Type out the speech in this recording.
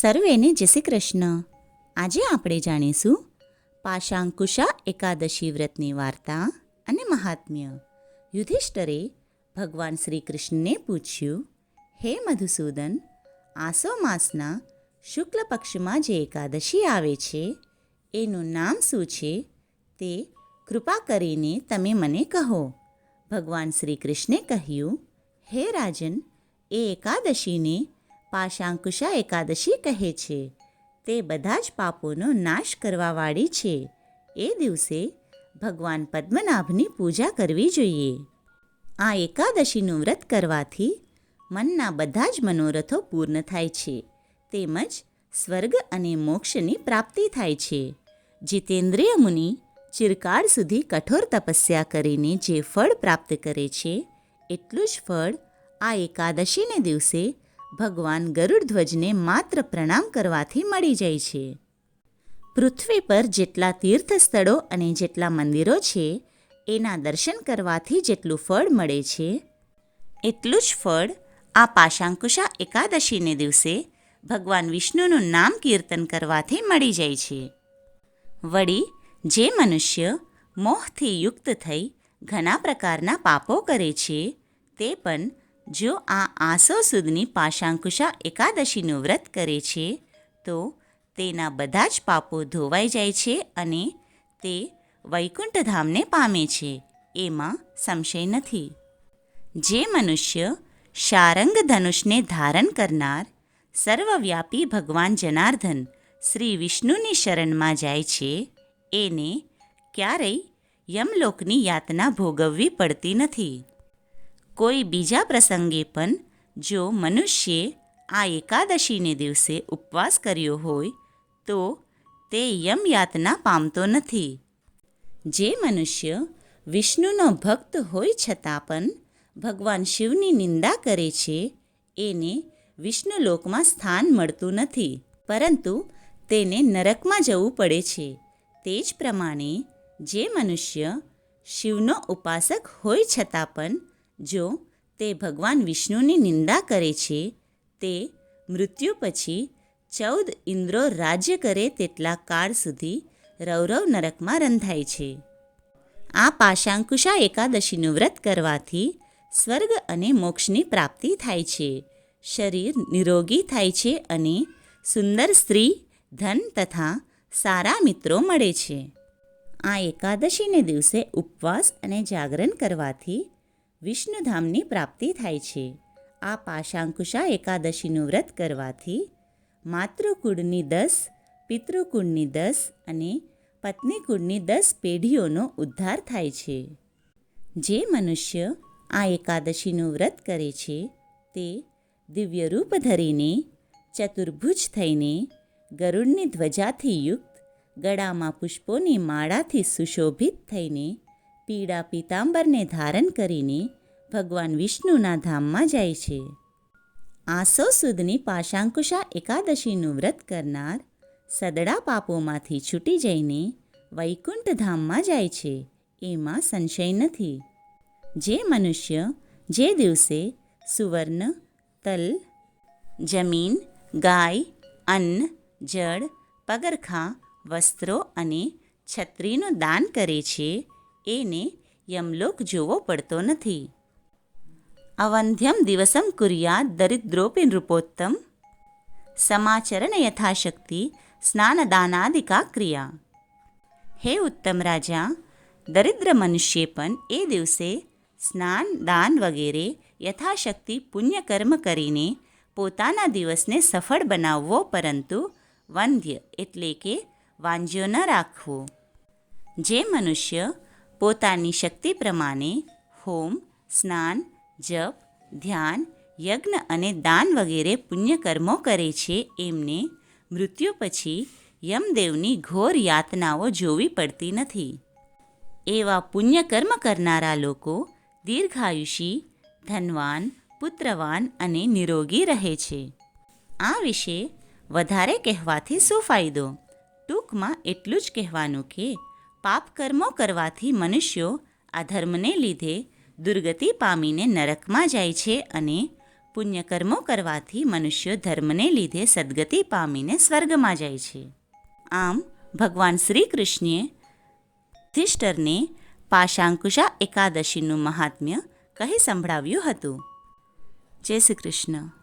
સર્વેને જય શ્રી કૃષ્ણ. આજે આપણે જાણીશું પાશાંકુશા એકાદશી વ્રતની વાર્તા અને મહાત્મ્ય. યુધિષ્ઠરે ભગવાન શ્રી કૃષ્ણને પૂછ્યું, હે મધુસૂદન, આસો માસના શુક્લ પક્ષમાં જે એકાદશી આવે છે એનું નામ શું છે તે કૃપા કરીને તમે મને કહો. ભગવાન શ્રી કૃષ્ણે કહ્યું, હે રાજન, એ એકાદશીને પાશાંકુશા એકાદશી કહે છે. તે બધા જ પાપોનો નાશ કરવાવાળી છે. એ દિવસે ભગવાન પદ્મનાભની પૂજા કરવી જોઈએ. આ એકાદશીનું વ્રત કરવાથી મનના બધા જ મનોરથો પૂર્ણ થાય છે, તેમજ સ્વર્ગ અને મોક્ષની પ્રાપ્તિ થાય છે. જીતેન્દ્રિય મુનિ ચિરકાળ સુધી કઠોર તપસ્યા કરીને જે ફળ પ્રાપ્ત કરે છે એટલું જ ફળ આ એકાદશીને દિવસે ભગવાન ગરુડધ્વજને માત્ર પ્રણામ કરવાથી મળી જાય છે. પૃથ્વી પર જેટલા તીર્થ સ્થળો અને જેટલા મંદિરો છે એના દર્શન કરવાથી જેટલું ફળ મળે છે એટલું જ ફળ આ પાશાંકુશા એકાદશીને દિવસે ભગવાન વિષ્ણુનું નામ કીર્તન કરવાથી મળી જાય છે. વળી જે મનુષ્ય મોહથી યુક્ત થઈ ઘણા પ્રકારના પાપો કરે છે તે પણ જો આ આસો સુદની પાશાંકુશા એકાદશીનું વ્રત કરે છે તો તેના બધા જ પાપો ધોવાઈ જાય છે અને તે વૈકુંઠ ધામને પામે છે, એમાં સંશય નથી. જે મનુષ્ય શારંગ ધનુષને ધારણ કરનાર સર્વવ્યાપી ભગવાન જનાર્દન શ્રી વિષ્ણુની શરણમાં જાય છે એને ક્યારેય યમલોકની યાતના ભોગવવી પડતી નથી. કોઈ બીજા પ્રસંગે પણ જો મનુષ્યે આ એકાદશીને દિવસે ઉપવાસ કર્યો હોય તો તે યમયાતના પામતો નથી. જે મનુષ્ય વિષ્ણુનો ભક્ત હોય છતાં પણ ભગવાન શિવની નિંદા કરે છે એને વિષ્ણુલોકમાં સ્થાન મળતું નથી, પરંતુ તેને નરકમાં જવું પડે છે. તે જ પ્રમાણે જે મનુષ્ય શિવનો ઉપાસક હોય છતાં પણ જો તે ભગવાન વિષ્ણુની નિંદા કરે છે તે મૃત્યુ પછી 14 ઇન્દ્રો રાજ્ય કરે તેટલા કાળ સુધી રૌરવ નરકમાં રંધાય છે. આ પાશાંકુશા એકાદશીનું વ્રત કરવાથી સ્વર્ગ અને મોક્ષની પ્રાપ્તિ થાય છે, શરીર નિરોગી થાય છે અને સુંદર સ્ત્રી, ધન તથા સારા મિત્રો મળે છે. આ એકાદશીને દિવસે ઉપવાસ અને જાગરણ કરવાથી વિષ્ણુધામની પ્રાપ્તિ થાય છે. આ પાશાંકુશા એકાદશીનું વ્રત કરવાથી માતૃકુળની 10, પિતૃકુળની 10 અને પત્નીકુળની 10 પેઢીઓનો ઉદ્ધાર થાય છે. જે મનુષ્ય આ એકાદશીનું વ્રત કરે છે તે દિવ્ય રૂપ ધરીને, ચતુર્ભુજ થઈને, ગરુડની ધ્વજાથી યુક્ત, ગળામાં પુષ્પોની માળાથી સુશોભિત થઈને, પીળા પીતાંબરને ધારણ કરીને ભગવાન વિષ્ણુના ધામમાં જાય છે. આસો સુદની પાશાંકુશા એકાદશીનું વ્રત કરનાર સદડા પાપોમાંથી છૂટી જઈને વૈકુંઠ ધામમાં જાય છે, એમાં સંશય નથી. જે મનુષ્ય જે દિવસે સુવર્ણ, તલ, જમીન, ગાય, અન્ન, જળ, પગરખાં, વસ્ત્રો અને છત્રીનું દાન કરે છે એને યમલોક જોવો પડતો નથી. અવંધ્યમ દિવસમ કુર્યાદ દરિદ્રોપી નૃપોત્તમ સમાચરણ યથાશક્તિ સ્નાનદાનાદિકા ક્રિયા. હે ઉત્તમ રાજા, દરિદ્ર મનુષ્ય પણ એ દિવસે સ્નાન, દાન વગેરે યથાશક્તિ પુણ્યકર્મ કરીને પોતાના દિવસને સફળ બનાવવો, પરંતુ વંધ્ય એટલે કે વાંજ્યો ન રાખવો. જે મનુષ્ય પોતાની શક્તિ પ્રમાણે હોમ, સ્નાન, જપ, ધ્યાન, યજ્ઞ અને દાન વગેરે પુણ્યકર્મો કરે છે એમને મૃત્યુ પછી યમદેવની ઘોર યાતનાઓ જોવી પડતી નથી. એવા પુણ્યકર્મ કરનારા લોકો દીર્ઘાયુષી, ધનવાન, પુત્રવાન અને નિરોગી રહે છે. આ વિશે વધારે કહેવાથી શું ફાયદો? ટૂંકમાં એટલું જ કહેવાનું કે પાપકર્મો કરવાથી મનુષ્યો અધર્મને લીધે દુર્ગતિ પામીને નરકમાં જાય છે અને પુણ્યકર્મો કરવાથી મનુષ્યો ધર્મને લીધે સદગતિ પામીને સ્વર્ગમાં જાય છે. આમ ભગવાન શ્રી કૃષ્ણે યુધિષ્ઠિરને પાશાંકુશા એકાદશીનું મહાત્મ્ય કહી સંભળાવ્યું હતું. જય શ્રી કૃષ્ણ.